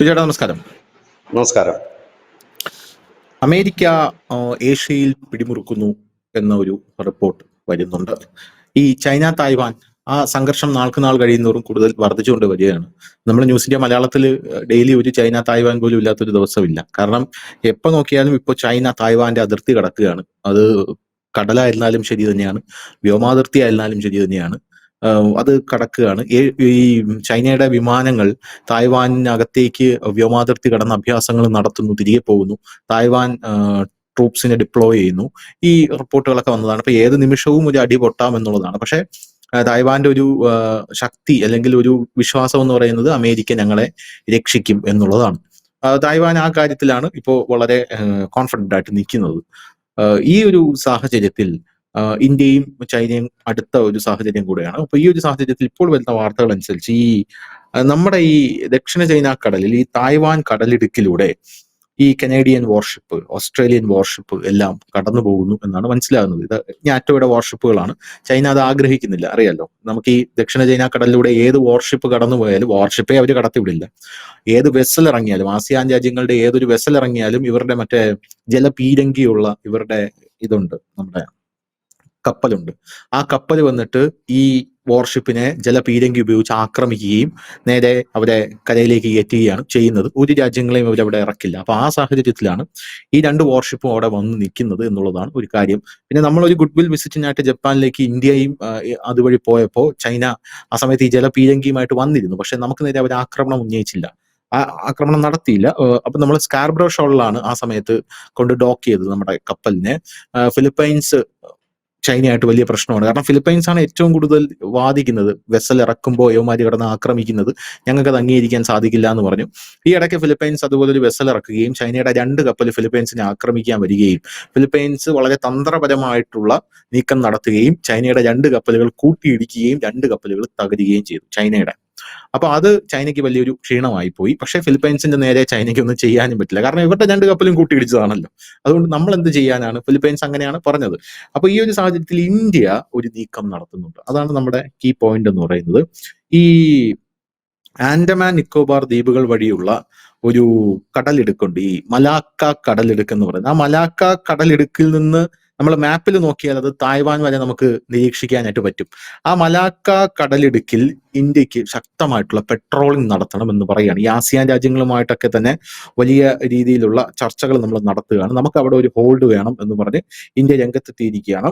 ചേട്ടാ നമസ്കാരം. നമസ്കാരം. അമേരിക്ക ഏഷ്യയിൽ പിടിമുറുക്കുന്നു എന്ന ഒരു റിപ്പോർട്ട് വരുന്നുണ്ട്. ഈ ചൈന തായ്വാൻ ആ സംഘർഷം നാൾക്ക് നാൾ കഴിയുന്നതോറും കൂടുതൽ വർദ്ധിച്ചുകൊണ്ട് വരികയാണ്. നമ്മൾ ന്യൂസ് ഇന്ത്യ മലയാളത്തിൽ ഡെയിലി ഒരു ചൈന തായ്വാൻ പോലും ഇല്ലാത്തൊരു ദിവസമില്ല. കാരണം എപ്പോൾ നോക്കിയാലും ഇപ്പോൾ ചൈന തായ്വാന്റെ അതിർത്തി കടക്കുകയാണ്. അത് കടലായിരുന്നാലും ശരി തന്നെയാണ്, വ്യോമാതിർത്തി ആയിരുന്നാലും ശരി തന്നെയാണ്. അത് കടക്കുകയാണ്. ഈ ചൈനയുടെ വിമാനങ്ങൾ തായ്വാനകത്തേക്ക് വ്യോമാതിർത്തി കടന്ന് അഭ്യാസങ്ങൾ നടത്തുന്നു, തിരികെ പോകുന്നു. തായ്വാൻ ട്രൂപ്സിനെ ഡിപ്ലോയ് ചെയ്യുന്നു. ഈ റിപ്പോർട്ടുകളൊക്കെ വന്നതാണ്. അപ്പൊ ഏത് നിമിഷവും ഒരു അടി പൊട്ടാം എന്നുള്ളതാണ്. പക്ഷെ തായ്വാന്റെ ഒരു ശക്തി അല്ലെങ്കിൽ ഒരു വിശ്വാസം എന്ന് പറയുന്നത് അമേരിക്ക ഞങ്ങളെ രക്ഷിക്കും എന്നുള്ളതാണ്. തായ്വാൻ ആ കാര്യത്തിലാണ് ഇപ്പോൾ വളരെ കോൺഫിഡന്റ് ആയിട്ട് നിൽക്കുന്നത്. ഈ ഒരു സാഹചര്യത്തിൽ ഇന്ത്യയും ചൈനയും അടുത്ത ഒരു സാഹചര്യം കൂടെയാണ്. അപ്പൊ ഈ ഒരു സാഹചര്യത്തിൽ ഇപ്പോൾ വരുന്ന വാർത്തകൾ അനുസരിച്ച് നമ്മുടെ ഈ ദക്ഷിണ ചൈന കടലിൽ ഈ തായ്വാൻ കടലിടുക്കിലൂടെ ഈ കനേഡിയൻ വാർഷിപ്പ്, ഓസ്ട്രേലിയൻ വാർഷിപ്പ് എല്ലാം കടന്നു പോകുന്നു എന്നാണ് മനസ്സിലാകുന്നത്. ഇത് നാറ്റോയുടെ വാർഷിപ്പുകളാണ്. ചൈന അത് ആഗ്രഹിക്കുന്നില്ല, അറിയാലോ. നമുക്ക് ഈ ദക്ഷിണ ചൈന കടലിലൂടെ ഏത് വാർഷിപ്പ് കടന്നു പോയാലും, വാർഷിപ്പേ അവർ കടത്തിവിടില്ല, ഏത് വെസൽ ഇറങ്ങിയാലും, ആസിയാൻ രാജ്യങ്ങളുടെ ഏതൊരു വെസൽ ഇറങ്ങിയാലും ഇവരുടെ മറ്റേ ജലപീരങ്കിയുള്ള ഇവരുടെ ഇതുണ്ട്, നമ്മുടെ കപ്പലുണ്ട്. ആ കപ്പൽ വന്നിട്ട് ഈ വാർഷിപ്പിനെ ജലപീരങ്കി ഉപയോഗിച്ച് ആക്രമിക്കുകയും നേരെ അവരെ കരയിലേക്ക് കയറ്റുകയാണ് ചെയ്യുന്നത്. ഒരു രാജ്യങ്ങളെയും അവരവിടെ ഇറക്കില്ല. അപ്പൊ ആ സാഹചര്യത്തിലാണ് ഈ രണ്ട് വാർഷിപ്പും അവിടെ വന്ന് നിൽക്കുന്നത് എന്നുള്ളതാണ് ഒരു കാര്യം. പിന്നെ നമ്മളൊരു ഗുഡ് വിൽ വിസിറ്റിനായിട്ട് ജപ്പാനിലേക്ക് ഇന്ത്യയും അതുവഴി പോയപ്പോൾ ചൈന ആ സമയത്ത് ഈ ജലപീരങ്കിയുമായിട്ട് വന്നിരുന്നു. പക്ഷെ നമുക്ക് നേരെ അവർ ആക്രമണം ഉന്നയിച്ചില്ല, ആക്രമണം നടത്തിയില്ല. അപ്പൊ നമ്മൾ സ്കാർബ്രോ ഷോളിലാണ് ആ സമയത്ത് കൊണ്ട് ഡോക്ക് ചെയ്തത് നമ്മുടെ കപ്പലിനെ. ഫിലിപ്പൈൻസ് ചൈനയായിട്ട് വലിയ പ്രശ്നമാണ്. കാരണം ഫിലിപ്പൈൻസ് ആണ് ഏറ്റവും കൂടുതൽ വാദിക്കുന്നത്, വെസൽ ഇറക്കുമ്പോൾ യവമാരി കടന്ന് ആക്രമിക്കുന്നത് ഞങ്ങൾക്ക് അത് അംഗീകരിക്കാൻ സാധിക്കില്ല എന്ന് പറഞ്ഞു. ഈ ഇടയ്ക്ക് ഫിലിപ്പൈൻസ് അതുപോലെ ഒരു വെസൽ ഇറക്കുകയും ചൈനയുടെ 2 കപ്പൽ ഫിലിപ്പൈൻസിനെ ആക്രമിക്കാൻ വരികയും ഫിലിപ്പൈൻസ് വളരെ തന്ത്രപരമായിട്ടുള്ള നീക്കം നടത്തുകയും ചൈനയുടെ 2 കപ്പലുകൾ കൂട്ടിയിടിക്കുകയും 2 കപ്പലുകൾ തകരുകയും ചെയ്തു ചൈനയുടെ. അപ്പൊ അത് ചൈനയ്ക്ക് വലിയൊരു ക്ഷീണമായി പോയി. പക്ഷേ ഫിലിപ്പൈൻസിന്റെ നേരെ ചൈനയ്ക്ക് ഒന്നും ചെയ്യാനും പറ്റില്ല, കാരണം ഇവരുടെ 2 കപ്പലും കൂട്ടിയിടിച്ചതാണല്ലോ. അതുകൊണ്ട് നമ്മൾ എന്ത് ചെയ്യാനാണ്, ഫിലിപ്പൈൻസ് അങ്ങനെയാണ് പറഞ്ഞത്. അപ്പൊ ഈ ഒരു സാഹചര്യത്തിൽ ഇന്ത്യ ഒരു നീക്കം നടത്തുന്നുണ്ട്. അതാണ് നമ്മുടെ കീ പോയിന്റ് എന്ന് പറയുന്നത്. ഈ ആൻഡമാൻ നിക്കോബാർ ദ്വീപുകൾ വഴിയുള്ള ഒരു കടലിടുക്കുണ്ട്, ഈ മലാക്ക കടലിടുക്ക് എന്ന് പറയുന്നത്. ആ മലാക്ക കടലിടുക്കിൽ നിന്ന് നമ്മൾ മാപ്പിൽ നോക്കിയാൽ അത് തായ്വാൻ വരെ നമുക്ക് നിരീക്ഷിക്കാനായിട്ട് പറ്റും. ആ മലാക്ക കടലിടുക്കിൽ ഇന്ത്യക്ക് ശക്തമായിട്ടുള്ള പെട്രോളിംഗ് നടത്തണം എന്ന് പറയുകയാണ്. ഈ ആസിയാൻ രാജ്യങ്ങളുമായിട്ടൊക്കെ തന്നെ വലിയ രീതിയിലുള്ള ചർച്ചകൾ നമ്മൾ നടത്തുകയാണ്. നമുക്ക് അവിടെ ഒരു ഹോൾഡ് വേണം എന്ന് പറഞ്ഞ് ഇന്ത്യ രംഗത്തെത്തിയിരിക്കുകയാണ്.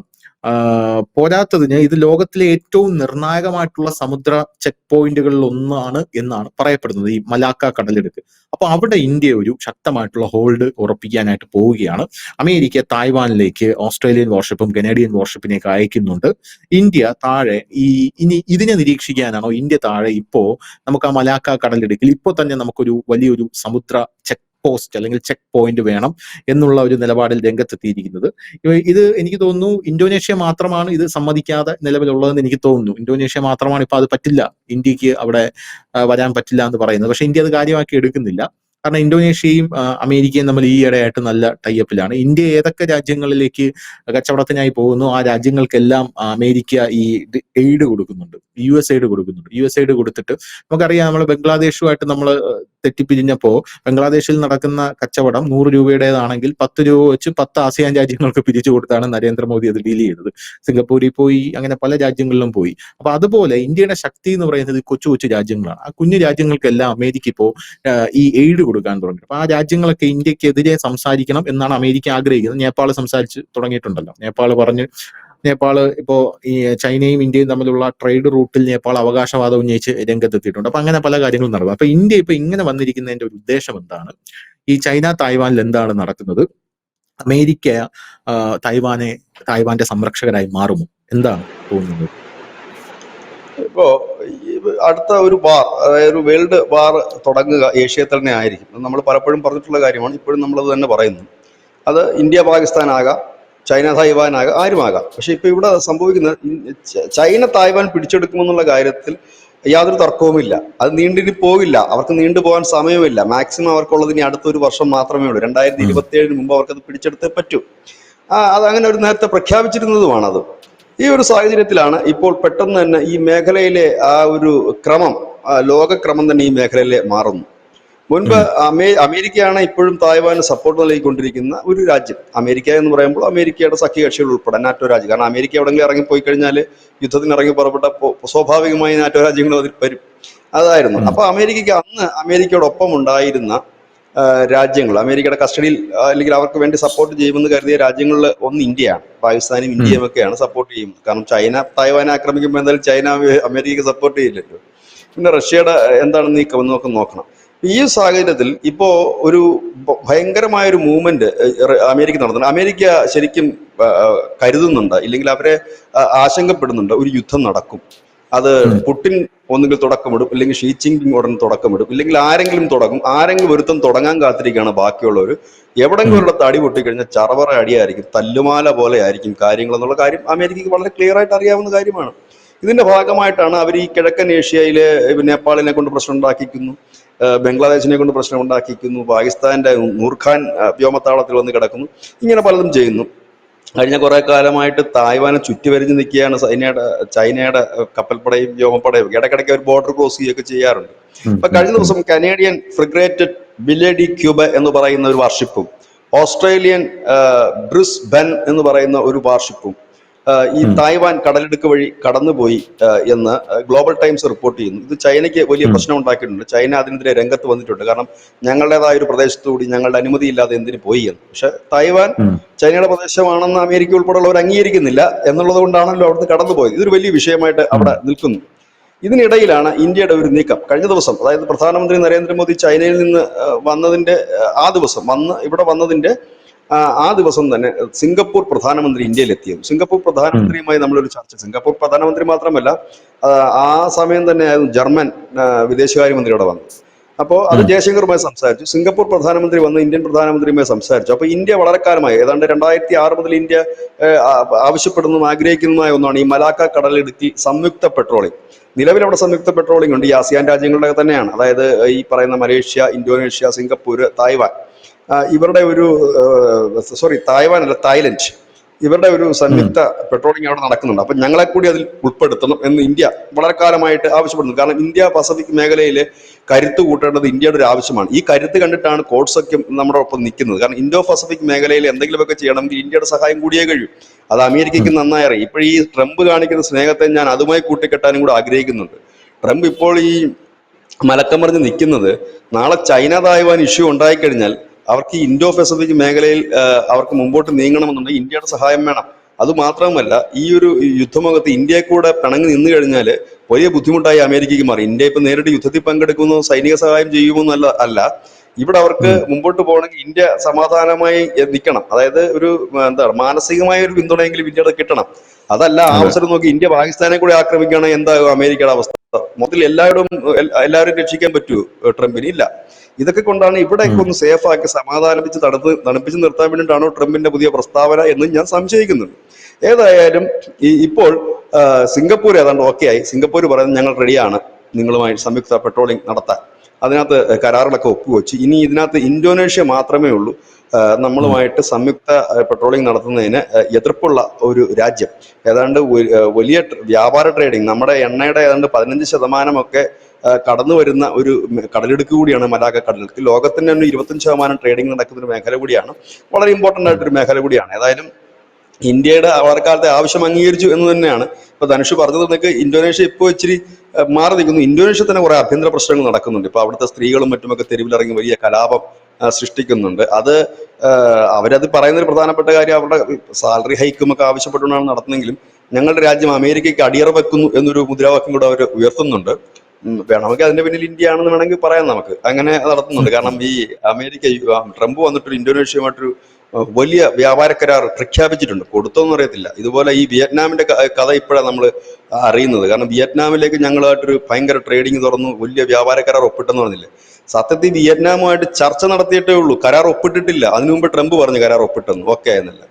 പോരാത്തതിന് ഇത് ലോകത്തിലെ ഏറ്റവും നിർണായകമായിട്ടുള്ള സമുദ്ര ചെക്ക് പോയിന്റുകളിൽ ഒന്നാണ് എന്നാണ് പറയപ്പെടുന്നത്, ഈ മലാക്ക കടലിടുക്ക്. അപ്പൊ അവിടെ ഇന്ത്യ ഒരു ശക്തമായിട്ടുള്ള ഹോൾഡ് ഉറപ്പിക്കാനായിട്ട് പോവുകയാണ്. അമേരിക്ക തായ്വാനിലേക്ക് ഓസ്ട്രേലിയൻ വാർഷിപ്പും കനേഡിയൻ വാർഷിപ്പിനെയൊക്കെ അയക്കുന്നുണ്ട്. ഇന്ത്യ താഴെ ഇനി ഇതിനെ നിരീക്ഷിക്കാനാണോ ഇന്ത്യ താഴെ ഇപ്പോ നമുക്ക് ആ മലാക്ക കടലിടുക്കിൽ ഇപ്പോൾ തന്നെ നമുക്കൊരു വലിയൊരു സമുദ്ര ചെക്ക് പോസ്റ്റ് അല്ലെങ്കിൽ ചെക്ക് പോയിന്റ് വേണം എന്നുള്ള ഒരു നിലപാടിൽ രംഗത്തെത്തിയിരിക്കുന്നത്. ഇത് എനിക്ക് തോന്നുന്നു ഇന്തോനേഷ്യ മാത്രമാണ് ഇത് സമ്മതിക്കാതെ നിലവിലുള്ളതെന്ന് എനിക്ക് തോന്നുന്നു. ഇന്തോനേഷ്യ മാത്രമാണ് ഇപ്പൊ അത് പറ്റില്ല, ഇന്ത്യക്ക് അവിടെ വരാൻ പറ്റില്ല എന്ന് പറയുന്നത്. പക്ഷെ ഇന്ത്യ അത് കാര്യമാക്കി എടുക്കുന്നില്ല. കാരണം ഇന്തോനേഷ്യയും അമേരിക്കയും തമ്മിൽ ഈ ഇടയായിട്ട് നല്ല ടൈപ്പിലാണ്. ഇന്ത്യ ഏതൊക്കെ രാജ്യങ്ങളിലേക്ക് കച്ചവടത്തിനായി പോകുന്നു ആ രാജ്യങ്ങൾക്കെല്ലാം അമേരിക്ക ഈ എയ്ഡ് കൊടുക്കുന്നുണ്ട്, US എയ്ഡ് കൊടുക്കുന്നുണ്ട്. US എയ്ഡ് കൊടുത്തിട്ട് നമുക്കറിയാം, നമ്മൾ ബംഗ്ലാദേശുമായിട്ട് നമ്മൾ തെറ്റിപ്പിരിഞ്ഞപ്പോ ബംഗ്ലാദേശിൽ നടക്കുന്ന കച്ചവടം 100 രൂപയുടേതാണെങ്കിൽ 10 രൂപ വെച്ച് 10 ആസിയാൻ രാജ്യങ്ങൾക്ക് പിരിച്ചു കൊടുത്താണ് നരേന്ദ്രമോദി അത് ഡീൽ ചെയ്തത്. സിംഗപ്പൂരിൽ പോയി, അങ്ങനെ പല രാജ്യങ്ങളിലും പോയി. അപ്പൊ അതുപോലെ ഇന്ത്യയുടെ ശക്തി എന്ന് പറയുന്നത് കൊച്ചു കൊച്ചു രാജ്യങ്ങളാണ്. ആ കുഞ്ഞു രാജ്യങ്ങൾക്കെല്ലാം അമേരിക്ക ഇപ്പോ ഈ എയ്ഡ് കൊടുക്കാൻ തുടങ്ങി. അപ്പൊ ആ രാജ്യങ്ങളൊക്കെ ഇന്ത്യക്കെതിരെ സംസാരിക്കണം എന്നാണ് അമേരിക്ക ആഗ്രഹിക്കുന്നത്. നേപ്പാൾ സംസാരിച്ച് തുടങ്ങിയിട്ടുണ്ടല്ലോ. നേപ്പാൾ ഇപ്പോ ഈ ചൈനയും ഇന്ത്യയും തമ്മിലുള്ള ട്രേഡ് റൂട്ടിൽ നേപ്പാൾ അവകാശവാദം ഉന്നയിച്ച് രംഗത്തെത്തിയിട്ടുണ്ട്. അപ്പൊ അങ്ങനെ പല കാര്യങ്ങളും നടക്കും. അപ്പൊ ഇന്ത്യ ഇപ്പൊ ഇങ്ങനെ വന്നിരിക്കുന്നതിന്റെ ഒരു ഉദ്ദേശം എന്താണ്, ഈ ചൈന തായ്വാനിൽ എന്താണ് നടക്കുന്നത്, അമേരിക്ക തായ്വാന്റെ സംരക്ഷകരായി മാറുമോ, എന്താണ് തോന്നുന്നത്? ഇപ്പോ അടുത്ത ഒരു വാർ, അതായത് ഒരു വേൾഡ് വാർ തുടങ്ങുക ഏഷ്യയിൽ തന്നെ ആയിരിക്കും. നമ്മൾ പലപ്പോഴും പറഞ്ഞിട്ടുള്ള കാര്യമാണ്, ഇപ്പോഴും നമ്മളത് തന്നെ പറയുന്നു. അത് ഇന്ത്യ പാകിസ്ഥാൻ ആകാം, ചൈന തായ്വാൻ ആകാം, ആരുമാകാം. പക്ഷെ ഇപ്പൊ ഇവിടെ സംഭവിക്കുന്നത് ചൈന തായ്വാൻ പിടിച്ചെടുക്കുമെന്നുള്ള കാര്യത്തിൽ യാതൊരു തർക്കവുമില്ല. അത് നീണ്ടിനി പോകില്ല, അവർക്ക് നീണ്ടുപോകാൻ സമയമില്ല. മാക്സിമം അവർക്കുള്ളത് ഇനി അടുത്തൊരു വർഷം മാത്രമേ ഉള്ളൂ. 2027 മുമ്പ് അവർക്കത് പിടിച്ചെടുത്തേ പറ്റൂ. അതങ്ങനെ ഒരു നേരത്തെ പ്രഖ്യാപിച്ചിരുന്നതുമാണത്. ഈ ഒരു സാഹചര്യത്തിലാണ് ഇപ്പോൾ പെട്ടെന്ന് തന്നെ ഈ മേഖലയിലെ ആ ഒരു ക്രമം, ലോകക്രമം തന്നെ ഈ മേഖലയിലെ മാറുന്നു. മുൻപ് ഉം, അമേരിക്കയാണ് ഇപ്പോഴും തായ്വാന് സപ്പോർട്ട് നൽകിക്കൊണ്ടിരിക്കുന്ന ഒരു രാജ്യം. അമേരിക്ക എന്ന് പറയുമ്പോൾ അമേരിക്കയുടെ സഖ്യകക്ഷികൾ ഉൾപ്പെടെ നാറ്റോ രാജ്യം. കാരണം അമേരിക്ക എവിടെയെങ്കിലും ഇറങ്ങിപ്പോയി കഴിഞ്ഞാൽ, യുദ്ധത്തിന് ഇറങ്ങി പുറപ്പെട്ട സ്വാഭാവികമായി നാറ്റോ രാജ്യങ്ങൾ അതിൽ വരും. അതായിരുന്നു. ഉം, അപ്പൊ അമേരിക്കയ്ക്ക് അന്ന് അമേരിക്കയോടൊപ്പം ഉണ്ടായിരുന്ന രാജ്യങ്ങൾ, അമേരിക്കയുടെ കസ്റ്റഡിയിൽ അല്ലെങ്കിൽ അവർക്ക് വേണ്ടി സപ്പോർട്ട് ചെയ്യുമെന്ന് കരുതിയ രാജ്യങ്ങളിൽ ഒന്ന് ഇന്ത്യയാണ്. പാകിസ്ഥാനും ഉം, ഇന്ത്യയും ഒക്കെയാണ് സപ്പോർട്ട് ചെയ്യുന്നത്. കാരണം ചൈന തായ്വാനെ ആക്രമിക്കുമ്പോൾ എന്തായാലും ചൈന അമേരിക്കയ്ക്ക് സപ്പോർട്ട് ചെയ്യില്ലല്ലോ. പിന്നെ റഷ്യയുടെ എന്താണ് നീക്കം എന്ന് നോക്കണം. ഈ സാഹചര്യത്തിൽ ഇപ്പോ ഒരു ഭയങ്കരമായ ഒരു മൂവ്മെന്റ് അമേരിക്ക നടത്തുന്നുണ്ട്. അമേരിക്ക ശരിക്കും കരുതുന്നുണ്ട്, ഇല്ലെങ്കിൽ അവരെ ആശങ്കപ്പെടുന്നുണ്ട്, ഒരു യുദ്ധം നടക്കും. അത് ഉം, പുടിൻ ഒന്നുകിൽ തുടക്കമിടും, ഇല്ലെങ്കിൽ ഷീ ജിൻപിങ് ഉടൻ തുടക്കമിടും, ഇല്ലെങ്കിൽ ആരെങ്കിലും തുടങ്ങും. ആരെങ്കിലും ഒരുത്തം തുടങ്ങാൻ കാത്തിരിക്കുകയാണ് ബാക്കിയുള്ളവർ. എവിടെങ്കിലും ഉം, ഒരിടത്ത് അടി പൊട്ടിക്കഴിഞ്ഞാൽ ചറവറ അടിയായിരിക്കും, തല്ലുമാല പോലെ ആയിരിക്കും കാര്യങ്ങൾ എന്നുള്ള കാര്യം അമേരിക്കയ്ക്ക് വളരെ ക്ലിയർ ആയിട്ട് അറിയാവുന്ന കാര്യമാണ്. ഇതിന്റെ ഭാഗമായിട്ടാണ് അവർ ഈ കിഴക്കൻ ഏഷ്യയിലെ നേപ്പാളിനെ കൊണ്ട് പ്രശ്നം ഉണ്ടാക്കിക്കുന്നു, ബംഗ്ലാദേശിനെ കൊണ്ട് പ്രശ്നം ഉണ്ടാക്കിക്കുന്നു, പാകിസ്ഥാന്റെ നൂർഖാൻ വ്യോമത്താവളത്തിൽ വന്ന് കിടക്കുന്നു, ഇങ്ങനെ പലതും ചെയ്യുന്നു. കഴിഞ്ഞ കുറെ കാലമായിട്ട് തായ്വാനെ ചുറ്റിവരിഞ്ഞ് നിൽക്കുകയാണ് ചൈനയുടെ കപ്പൽപ്പടയും വ്യോമപ്പടയും. ഇടയ്ക്കിടയ്ക്ക് ഒരു ബോർഡർ ക്രോസ് ചെയ്യുകയൊക്കെ ചെയ്യാറുണ്ട്. ഉം, ഇപ്പൊ ഉം, കഴിഞ്ഞ ദിവസം കനേഡിയൻ ഫ്രിഗേറ്റഡ് ബില്ലെ ഡി ക്യൂബ എന്ന് പറയുന്ന ഒരു വാർഷിപ്പും, ഓസ്ട്രേലിയൻ ബ്രിസ് ബെൻ എന്ന് പറയുന്ന ഒരു വാർഷിപ്പും ഈ ഉം, തായ്വാൻ കടലിടുക്ക് വഴി കടന്നുപോയി എന്ന് ഗ്ലോബൽ ടൈംസ് റിപ്പോർട്ട് ചെയ്യുന്നു. ഇത് ചൈനയ്ക്ക് വലിയ ഉം, പ്രശ്നം ഉണ്ടാക്കിയിട്ടുണ്ട്. ചൈന അതിനെതിരെ രംഗത്ത് വന്നിട്ടുണ്ട്. കാരണം ഞങ്ങളുടേതായ ഒരു പ്രദേശത്തുകൂടി ഞങ്ങളുടെ അനുമതിയില്ലാതെ എന്തിനു പോയി എന്ന്. പക്ഷെ തായ്വാൻ ഉം, ചൈനയുടെ പ്രദേശമാണെന്ന് അമേരിക്ക ഉൾപ്പെടെയുള്ളവർ അംഗീകരിക്കുന്നില്ല എന്നുള്ളത് കൊണ്ടാണല്ലോ അവിടുന്ന് കടന്നുപോയത്. ഇതൊരു വലിയ വിഷയമായിട്ട് ഉം, അവിടെ നിൽക്കുന്നു. ഇതിനിടയിലാണ് ഇന്ത്യയുടെ ഒരു നീക്കം. കഴിഞ്ഞ ദിവസം, അതായത് പ്രധാനമന്ത്രി നരേന്ദ്രമോദി ചൈനയിൽ നിന്ന് വന്നതിന്റെ ആ ദിവസം ഇവിടെ വന്നതിന്റെ ആ ദിവസം തന്നെ സിംഗപ്പൂർ പ്രധാനമന്ത്രി ഇന്ത്യയിൽ എത്തിയത്. സിംഗപ്പൂർ ഉം, പ്രധാനമന്ത്രിയുമായി നമ്മളൊരു ചർച്ച, സിംഗപ്പൂർ പ്രധാനമന്ത്രി മാത്രമല്ല ആ സമയം തന്നെ ജർമ്മൻ വിദേശകാര്യമന്ത്രിയുടെ വന്നു. അപ്പോൾ അത് ഉം, ജയശങ്കറുമായി സംസാരിച്ചു. സിംഗപ്പൂർ പ്രധാനമന്ത്രി വന്ന് ഇന്ത്യൻ പ്രധാനമന്ത്രിയുമായി സംസാരിച്ചു. അപ്പൊ ഇന്ത്യ വളരെ കാലമായി, ഏതാണ്ട് 2006 മുതൽ ഇന്ത്യ ആവശ്യപ്പെടുന്നതും ആഗ്രഹിക്കുന്നതുമായ ഒന്നാണ് ഈ മലാക്ക കടലിടുക്കിൽ സംയുക്ത പെട്രോളിംഗ്. നിലവിൽ അവിടെ സംയുക്ത പെട്രോളിംഗ് ഉണ്ട്, ഈ ആസിയാൻ രാജ്യങ്ങളുടെ തന്നെയാണ്. അതായത് ഈ പറയുന്ന മലേഷ്യ, ഇന്തോനേഷ്യ, സിംഗപ്പൂർ, തായ്വാൻ, ഇവരുടെ ഒരു തായ്വാൻ അല്ല, തായ്ലൻഡ്, ഇവരുടെ ഒരു ഉം, സംയുക്ത പെട്രോളിംഗ് അവിടെ നടക്കുന്നുണ്ട്. അപ്പൊ ഞങ്ങളെ കൂടി അതിൽ ഉൾപ്പെടുത്തണം എന്ന് ഇന്ത്യ വളരെ കാലമായിട്ട് ആവശ്യപ്പെടുന്നു. കാരണം ഇന്ത്യ പസഫിക് മേഖലയിലെ കരുത്ത് കൂട്ടേണ്ടത് ഇന്ത്യയുടെ ഒരു ആവശ്യമാണ്. ഈ കരുത്ത് കണ്ടിട്ടാണ് കോഡ് സഖ്യം നമ്മുടെ ഒപ്പം നിൽക്കുന്നത്. കാരണം ഇന്തോ പസഫിക് മേഖലയിൽ എന്തെങ്കിലുമൊക്കെ ചെയ്യണമെങ്കിൽ ഇന്ത്യയുടെ സഹായം കൂടിയേ കഴിയും. അത് അമേരിക്കയ്ക്ക് ഉം, നന്നായി അറിയാം. ഇപ്പോൾ ഈ ട്രംപ് കാണിക്കുന്ന സ്നേഹത്തെ ഞാൻ അതുമായി കൂട്ടിക്കെട്ടാനും കൂടെ ആഗ്രഹിക്കുന്നുണ്ട്. ട്രംപ് ഇപ്പോൾ ഈ മലക്കം പറഞ്ഞ് നിൽക്കുന്നത്, നാളെ ചൈന തായ്വാൻ ഇഷ്യൂ ഉണ്ടായിക്കഴിഞ്ഞാൽ അവർക്ക് ഈ ഇൻഡോ പസഫിക് മേഖലയിൽ അവർക്ക് മുമ്പോട്ട് നീങ്ങണമെന്നുണ്ടെങ്കിൽ ഇന്ത്യയുടെ സഹായം വേണം. അതുമാത്രമല്ല, ഈ ഒരു യുദ്ധമുഖത്ത് ഇന്ത്യയെ കൂടെ പിണങ്ങി നിന്നു കഴിഞ്ഞാൽ വലിയ ബുദ്ധിമുട്ടായി അമേരിക്കയ്ക്ക് മാറി. ഇന്ത്യ ഇപ്പൊ നേരിട്ട് യുദ്ധത്തിൽ പങ്കെടുക്കുന്നു, സൈനിക സഹായം ചെയ്യുമെന്നല്ല അല്ല, ഇവിടെ അവർക്ക് ഉം, മുമ്പോട്ട് പോകണമെങ്കിൽ ഇന്ത്യ സമാധാനമായി നിൽക്കണം. അതായത് ഒരു മാനസികമായ ഒരു പിന്തുണയെങ്കിലും ഇന്ത്യയുടെ കിട്ടണം. അതല്ല, ആ അതെ. അവസരം നോക്കി ഇന്ത്യ പാകിസ്ഥാനെ കൂടെ ആക്രമിക്കുകയാണെങ്കിൽ എന്താകും അമേരിക്കയുടെ അവസ്ഥ? മൊത്തത്തിൽ എല്ലാവരും രക്ഷിക്കാൻ പറ്റുമോ ട്രംപിന്? ഇല്ല. ഇതൊക്കെ കൊണ്ടാണ് ഇവിടെയൊക്കെ ഉം, ഒന്ന് സേഫ് ആക്കി സമാധാനിപ്പിച്ച് തണുപ്പിച്ച് നിർത്താൻ വേണ്ടിയിട്ടാണോ ട്രംപിന്റെ പുതിയ പ്രസ്താവന എന്ന് ഞാൻ സംശയിക്കുന്നുണ്ട്. ഏതായാലും ഇപ്പോൾ സിംഗപ്പൂർ ഏതാണ്ട് ഓക്കെ ആയി. സിംഗപ്പൂർ പറയുന്നത് ഞങ്ങൾ റെഡിയാണ് നിങ്ങളുമായി സംയുക്ത പെട്രോളിംഗ് നടത്താൻ. അതിനകത്ത് കരാറുകളൊക്കെ ഒപ്പുവെച്ച്. ഇനി ഇതിനകത്ത് ഇന്തോനേഷ്യ മാത്രമേ ഉള്ളൂ ഉം, നമ്മളുമായിട്ട് സംയുക്ത പെട്രോളിംഗ് നടത്തുന്നതിന് എതിർപ്പുള്ള ഒരു രാജ്യം. ഏതാണ്ട് വലിയ വ്യാപാര ട്രേഡിംഗ്, നമ്മുടെ എണ്ണയുടെ ഏതാണ്ട് 15% കടന്നു വരുന്ന ഒരു കടലിടുക്ക് കൂടിയാണ് മലാക്ക കടലിടുക്ക്. ലോകത്തിന്റെ തന്നെ 25% ട്രേഡിംഗ് നടക്കുന്ന ഒരു മേഖല കൂടിയാണ്. വളരെ ഇമ്പോർട്ടന്റ് ഉം, ആയിട്ടൊരു മേഖല കൂടിയാണ്. ഏതായാലും ഇന്ത്യയുടെ വളരെക്കാലത്തെ ആവശ്യം അംഗീകരിച്ചു എന്ന് തന്നെയാണ്. ഇപ്പൊ ധനുഷ് പറഞ്ഞത്. ഇന്തോനേഷ്യ ഇപ്പോൾ ഇച്ചിരി മാറി നിൽക്കുന്നു. ഇന്തോനേഷ്യ തന്നെ കുറെ ആഭ്യന്തര പ്രശ്നങ്ങൾ നടക്കുന്നുണ്ട്. ഇപ്പൊ അവിടുത്തെ സ്ത്രീകളും മറ്റുമൊക്കെ തെരുവിലിറങ്ങി വലിയ കലാപം സൃഷ്ടിക്കുന്നുണ്ട്. അത് അവരത് പറയുന്നൊരു പ്രധാനപ്പെട്ട കാര്യം, അവരുടെ സാലറി ഹൈക്കും ഒക്കെ ആവശ്യപ്പെട്ടുകൊണ്ടാണ് നടത്തുന്നെങ്കിലും ഞങ്ങളുടെ രാജ്യം അമേരിക്കയ്ക്ക് അടിയറ വെക്കുന്നു എന്നൊരു മുദ്രാവാക്യം കൂടെ അവർ ഉയർത്തുന്നുണ്ട്. വേണമെങ്കിൽ അതിന്റെ പിന്നിൽ ഇന്ത്യ ആണെന്ന് വേണമെങ്കിൽ പറയാം നമുക്ക്. അങ്ങനെ നടത്തുന്നുണ്ട്. കാരണം ഈ അമേരിക്ക ട്രംപ് വന്നിട്ടൊരു ഇന്തോനേഷ്യയുമായിട്ടൊരു വലിയ വ്യാപാര കരാർ പ്രഖ്യാപിച്ചിട്ടുണ്ട്. കൊടുത്തോന്നും അറിയത്തില്ല. ഇതുപോലെ ഈ വിയറ്റ്നാമിന്റെ കഥ ഇപ്പോഴാണ് നമ്മൾ അറിയുന്നത്. കാരണം വിയറ്റ്നാമിലേക്ക് ഞങ്ങളുമായിട്ടൊരു ഭയങ്കര ട്രേഡിംഗ് തുറന്നു, വലിയ വ്യാപാര കരാർ ഒപ്പിട്ടെന്ന് പറഞ്ഞില്ലേ. സത്യത്തിൽ വിയറ്റ്നാമുമായിട്ട് ചർച്ച നടത്തിയിട്ടേ ഉള്ളൂ, കരാർ ഒപ്പിട്ടിട്ടില്ല. അതിനു മുമ്പ് ട്രംപ് പറഞ്ഞു കരാർ ഒപ്പിട്ടെന്ന്, ഓക്കെ എന്നല്ല.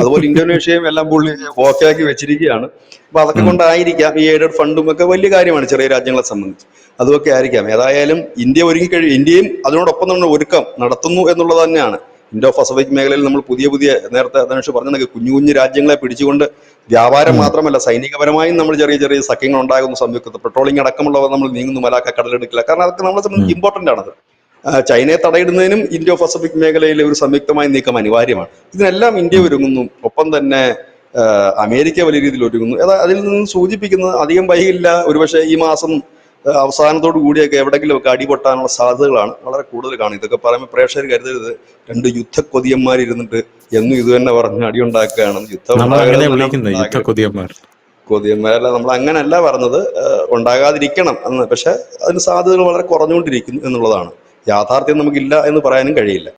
അതുപോലെ ഇന്തോനേഷ്യയും എല്ലാം പുള്ളി ഓക്കെ ആക്കി വെച്ചിരിക്കുകയാണ്. അപ്പൊ അതൊക്കെ ഉം, കൊണ്ടായിരിക്കാം ഈ എയ്ഡഡ് ഫണ്ടും ഒക്കെ വലിയ കാര്യമാണ് ചെറിയ രാജ്യങ്ങളെ സംബന്ധിച്ച്. അതൊക്കെ ആയിരിക്കാം. ഏതായാലും ഇന്ത്യ ഒരുങ്ങിക്കഴിയും. ഇന്ത്യയും അതിനോടൊപ്പം നമ്മൾ ഒരുക്കം നടത്തുന്നു എന്നുള്ളത് തന്നെയാണ്. ഇൻഡോ പസഫിക് മേഖലയിൽ നമ്മൾ പുതിയ നേരത്തെ ധനുഷ് പറഞ്ഞ കുഞ്ഞു കുഞ്ഞു രാജ്യങ്ങളെ പിടിച്ചുകൊണ്ട് വ്യാപാരം ഉം, മാത്രമല്ല, സൈനികപരമായും നമ്മൾ ചെറിയ ചെറിയ സഖ്യങ്ങൾ ഉണ്ടാകുന്നു. സംയുക്ത പെട്രോളിംഗ് അടക്കമുള്ളവ നമ്മൾ നീങ്ങുന്നു മലാക്ക കടലെടുക്കില്ല. കാരണം അതൊക്കെ നമ്മളെ ഉം, സംബന്ധിച്ച് ഇമ്പോർട്ടന്റ് ആണത്. ചൈനയെ തടയിടുന്നതിനും ഇന്തോ പസഫിക് മേഖലയിലെ ഒരു സംയുക്തമായ നീക്കം അനിവാര്യമാണ്. ഇതിനെല്ലാം ഇന്ത്യ ഉം. ഒരുങ്ങുന്നു. ഒപ്പം തന്നെ അമേരിക്ക വലിയ രീതിയിൽ ഒരുങ്ങുന്നു. അതിൽ നിന്ന് സൂചിപ്പിക്കുന്നത് അധികം വൈകില്ല, ഒരുപക്ഷെ ഈ മാസം അവസാനത്തോടു കൂടിയൊക്കെ എവിടെയെങ്കിലുമൊക്കെ അടിപൊട്ടാനുള്ള സാധ്യതകളാണ് വളരെ കൂടുതൽ കാണുന്നത്. ഇതൊക്കെ പറയുമ്പോൾ പ്രേക്ഷകർ കരുതരുത് രണ്ട് യുദ്ധക്കൊതിയന്മാരിരുന്നിട്ട് എന്നും ഇത് തന്നെ പറഞ്ഞ് അടിയുണ്ടാക്കുകയാണെന്ന്. യുദ്ധം നമ്മൾ അങ്ങനെ ഉണ്ടാകരുതെന്ന് വിളിക്കുന്നത് യുദ്ധ ആഗ്രഹം. കൊതിയന്മാർ. കൊതിയന്മാരല്ല, നമ്മൾ അങ്ങനല്ല പറഞ്ഞത്, ഉണ്ടാകാതിരിക്കണം എന്ന്. പക്ഷെ അതിന് സാധ്യതകൾ വളരെ കുറഞ്ഞുകൊണ്ടിരിക്കുന്നു എന്നുള്ളതാണ് യാഥാർത്ഥ്യം. നമുക്കില്ല എന്ന് പറയാനും കഴിയില്ല.